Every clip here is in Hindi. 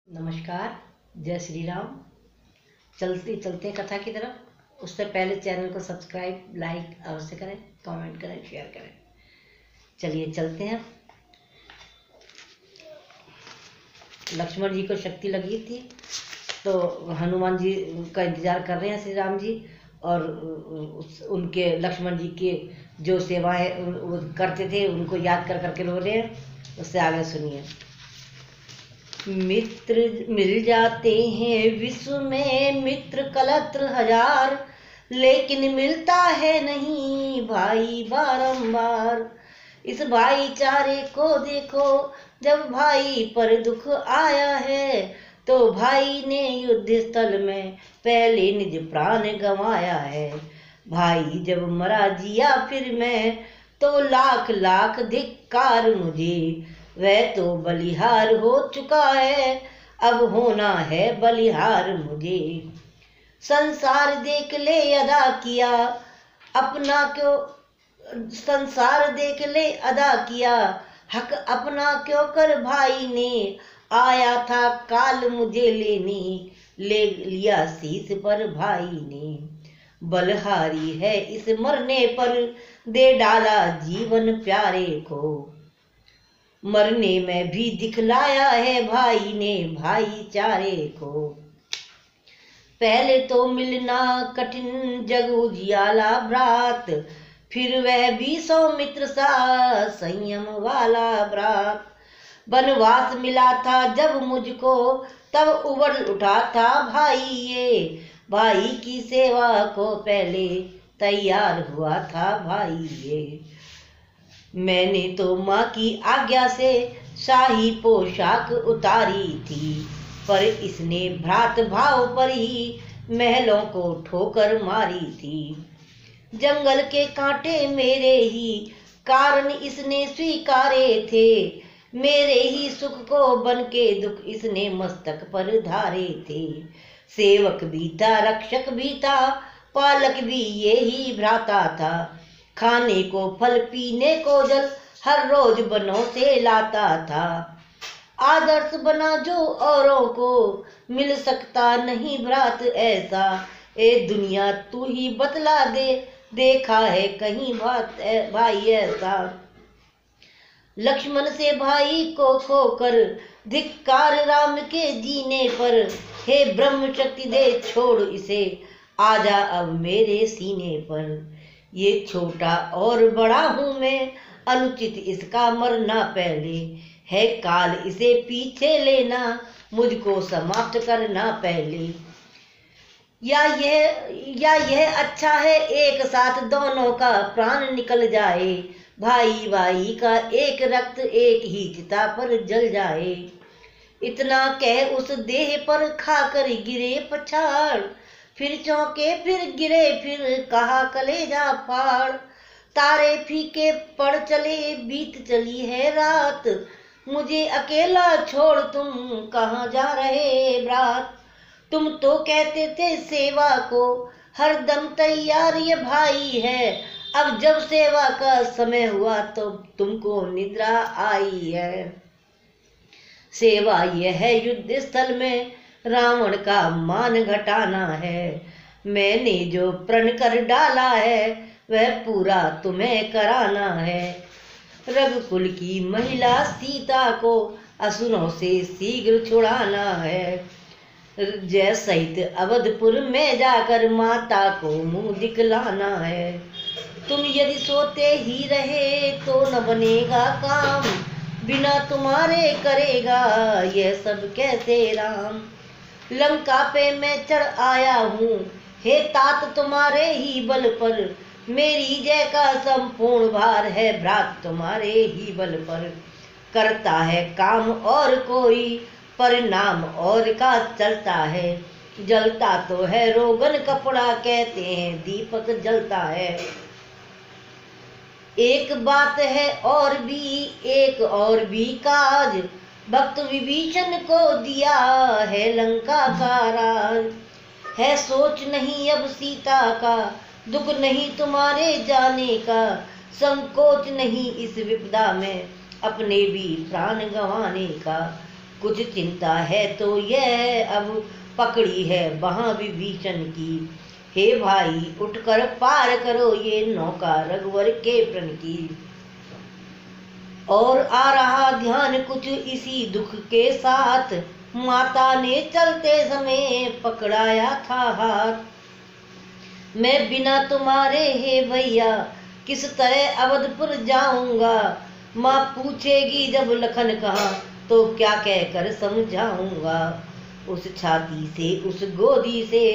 नमस्कार। जय श्री राम। चलते चलते कथा की तरफ। उससे पहले चैनल को सब्सक्राइब लाइक अवश्य करें, कमेंट करें, शेयर करें। चलिए चलते हैं। लक्ष्मण जी को शक्ति लगी थी तो हनुमान जी का इंतजार कर रहे हैं श्री राम जी, और उनके लक्ष्मण जी के जो सेवाएं वो करते थे उनको याद कर करके रो रहे हैं। उससे आगे सुनिए। मित्र मिल जाते हैं विश्व में मित्र कलत्र हजार, लेकिन मिलता है नहीं भाई बारंबार। इस भाईचारे को देखो, जब भाई पर दुख आया है तो भाई ने युद्ध स्थल में पहले निज प्राण गंवाया है। भाई जब मरा जिया फिर मैं, तो लाख लाख धिक्कार मुझे। वह तो बलिहार हो चुका है, अब होना है बलिहार मुझे। संसार देख ले अदा किया अपना, क्यों संसार देख ले अदा किया, हक अपना क्यों कर भाई ने। आया था काल मुझे लेने, ले लिया शीश पर भाई ने। बलहारी है इस मरने पर, दे डाला जीवन प्यारे को। मरने में भी दिखलाया है भाई ने भाईचारे को। पहले तो मिलना कठिन जग उजियाला ब्रात, फिर वह भी सौमित्र सा संयम वाला ब्रात। वनवास मिला था जब मुझको, तब उबल उठा था भाई ये। भाई की सेवा को पहले तैयार हुआ था भाई ये। मैंने तो माँ की आज्ञा से शाही पोशाक उतारी थी, पर इसने भ्रात भाव पर ही महलों को ठोकर मारी थी। जंगल के कांटे मेरे ही कारण इसने स्वीकारे थे, मेरे ही सुख को बन के दुख इसने मस्तक पर धारे थे। सेवक भी था रक्षक भी था, पालक भी यही भ्राता था। खाने को फल पीने को जल हर रोज बनों से लाता था। आदर्श बना जो औरों को, मिल सकता नहीं भ्रात ऐसा। ए दुनिया तू ही बतला दे, देखा है कहीं भाई ऐसा। लक्ष्मण से भाई को खोकर, धिक्कार राम के जीने पर। हे ब्रह्म शक्ति दे छोड़ इसे, आजा अब मेरे सीने पर। ये छोटा और बड़ा हूँ मैं, अनुचित इसका मरना पहले। है काल इसे पीछे लेना, मुझको समाप्त करना पहले। या यह अच्छा है एक साथ दोनों का प्राण निकल जाए। भाई भाई का एक रक्त एक ही चिता पर जल जाए। इतना कह उस देह पर खाकर गिरे पछाड़, फिर चौंके फिर गिरे फिर कहा कलेजा फाड़। तारे फीके पड़ चले बीत चली है रात, मुझे अकेला छोड़ तुम कहाँ जा रहे ब्रात। तुम तो कहते थे सेवा को हर दम तैयार ये भाई है, अब जब सेवा का समय हुआ तो तुमको निद्रा आई है। सेवा यह है युद्ध स्थल में रावण का मान घटाना है। मैंने जो प्रण कर डाला है वह पूरा तुम्हें कराना है। रघुकुल की महिला सीता को असुरों से शीघ्र छुड़ाना है। जय सहित अवधपुर में जाकर माता को मुंह दिखलाना है। तुम यदि सोते ही रहे तो न बनेगा काम, बिना तुम्हारे करेगा यह सब कैसे राम। लंका पे मैं चढ़ आया हूँ, हे तात तुम्हारे ही बल पर। मेरी जय का संपूर्ण भार है भ्रात तुम्हारे ही बल पर। करता है काम और कोई, परिणाम और का चलता है। जलता तो है रोगन कपड़ा, कहते हैं दीपक जलता है। एक बात है और भी, एक और भी काज, भक्त विभीषण को दिया है लंका का राज। है सोच नहीं अब सीता का, दुख नहीं तुम्हारे जाने का। संकोच नहीं इस विपदा में, अपने भी प्राण गंवाने का। कुछ चिंता है तो यह अब पकड़ी है वहां विभीषण की। हे भाई उठकर पार करो ये नौका रघुवर के प्रण की। और आ रहा ध्यान कुछ इसी दुख के साथ, माता ने चलते समय पकड़ाया था हाथ। मैं बिना तुम्हारे हे भैया किस तरह अवधपुर जाऊंगा, माँ पूछेगी जब लखन कहा तो क्या कहकर समझाऊंगा। उस छाती से उस गोदी से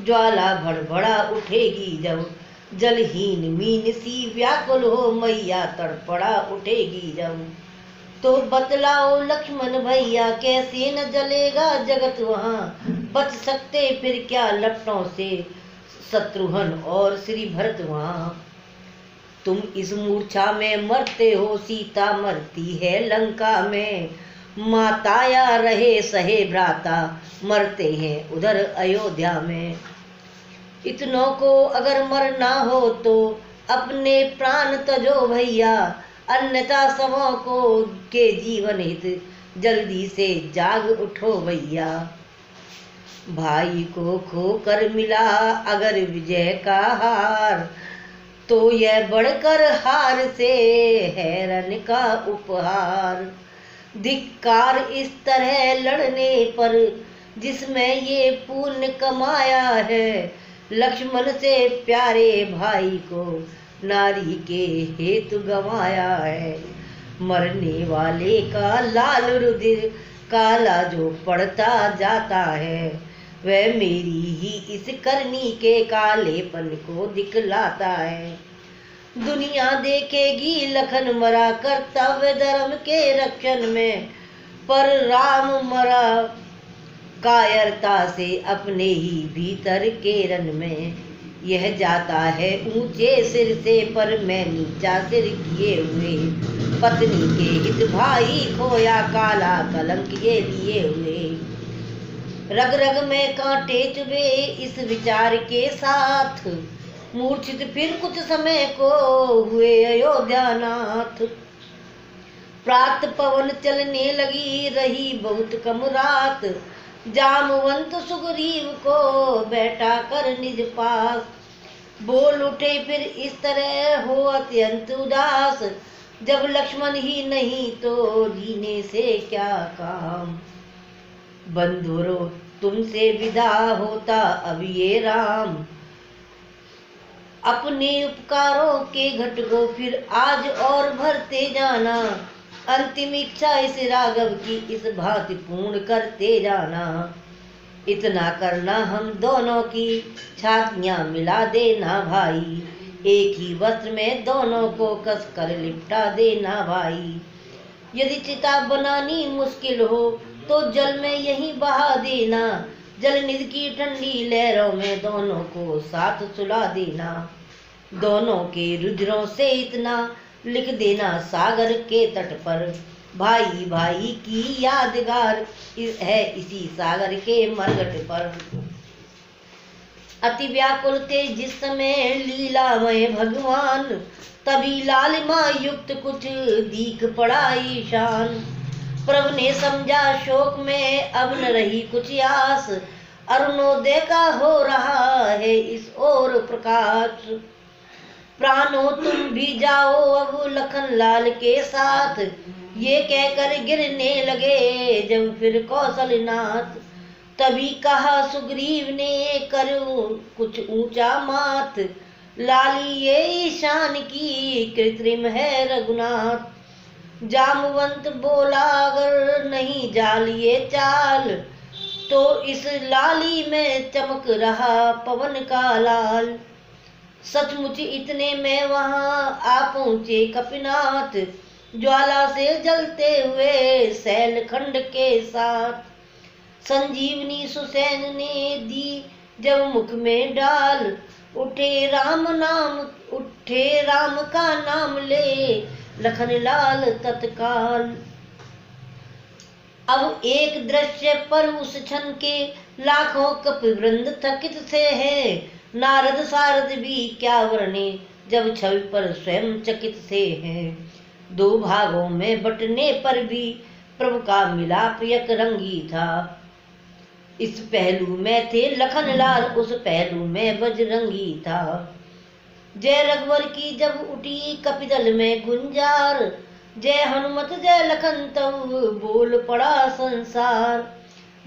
ज्वाला भड़भड़ा उठेगी जब, जलहीन मीन सी व्याकुल हो मैया तड़पड़ा उठेगी जब। तो बतलाओ लक्ष्मण भैया कैसे न जलेगा जगत वहाँ, बच सकते फिर क्या लपटों से शत्रुघ्न और श्री भरत वहाँ। तुम इस मूर्छा में मरते हो, सीता मरती है लंका में, माताया रहे सहे भ्राता मरते हैं उधर अयोध्या में। इतनों को अगर मरना हो तो अपने प्राण तजो भैया, अन्यथा सबों को के जीवन हित जल्दी से जाग उठो भैया। भाई को खोकर मिला अगर विजय का हार, तो यह बढ़कर हार से हैरन का उपहार। धिक्कार इस तरह लड़ने पर जिसमें ये पुण्य कमाया है, लक्ष्मण से प्यारे भाई को नारी के हेतु गंवाया है। मरने वाले का लाल रुधिर काला जो पड़ता जाता है, वह मेरी ही इस करनी के कालेपन को दिखलाता है। दुनिया देखेगी लखन मरा कर्तव्य धर्म के रक्षण में, पर राम मरा कायरता से अपने ही भीतर के रन में। यह जाता है ऊंचे सिर से पर मैं नीचा सिर किए हुए, पत्नी के हित भाई खोया काला कलंक ये लिए हुए। रग रग में कांटे चुभे इस विचार के साथ, मूर्छित फिर कुछ समय को हुए अयोध्यानाथ। प्रात पवन चलने लगी रही बहुत कम रात, जामवंत सुग्रीव को बैठा कर निज पास। बोल उठे फिर इस तरह हो अत्यंत उदास, जब लक्ष्मण ही नहीं तो जीने से क्या काम। बंधुरो तुमसे विदा होता अब ये राम, अपने उपकारों के घट को फिर आज और भरते जाना। अंतिम इच्छा इस राघव की इस भांति पूर्ण करते जाना। इतना करना हम दोनों की छातियां मिला देना भाई, एक ही वस्त्र में दोनों को कस कर लिपटा देना भाई। यदि चिता बनानी मुश्किल हो तो जल में यहीं बहा देना, जल निधि की ठंडी लहरों में दोनों को साथ सुला देना। दोनों के रुधिरों से इतना लिख देना सागर के तट पर, भाई भाई की यादगार है इसी सागर के मरघट पर। अति व्याकुल थे जिस समय लीलामय भगवान, तभी लालिमा युक्त कुछ दीख पड़ा ईशान। प्रभु ने समझा शोक में अब न रही कुछ आस, अरुणोदय का हो रहा है इस ओर प्रकाश। प्राणों तुम भी जाओ अब लखन लाल के साथ, ये कहकर गिरने लगे जब फिर कौशलनाथ। तभी कहा सुग्रीव ने करूं कुछ ऊंचा मात, लाली ये ईशान की कृत्रिम है रघुनाथ। जामवंत बोला अगर नहीं जाल ये चाल, तो इस लाली में चमक रहा पवन का लाल। सचमुच इतने में वहां आ पहुंचे कपिनाथ, ज्वाला से जलते हुए शैल खंड के साथ। संजीवनी सुसैन ने दी जब मुख में डाल, उठे राम का नाम ले लखन लाल तत्काल। अब एक दृश्य पर उस क्षण के लाखों कपिवृंद थकित से है, नारद सारद भी क्या वर्णे जब छवि पर स्वयं चकित से हैं। दो भागों में बटने पर भी प्रभु का मिलाप एक रंगी था। इस पहलू में थे लखन लाल, उस पहलू में बजरंगी था। जय रघुवर की जब उठी कपिदल में गुंजार, जय हनुमत जय लखन तब बोल पड़ा संसार।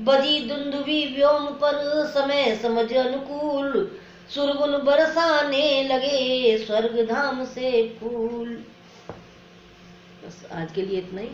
बजी दुंदुभी व्योम पर समय समझ अनुकूल, सुरगुन बरसाने लगे स्वर्ग धाम से फूल। बस आज के लिए इतना ही।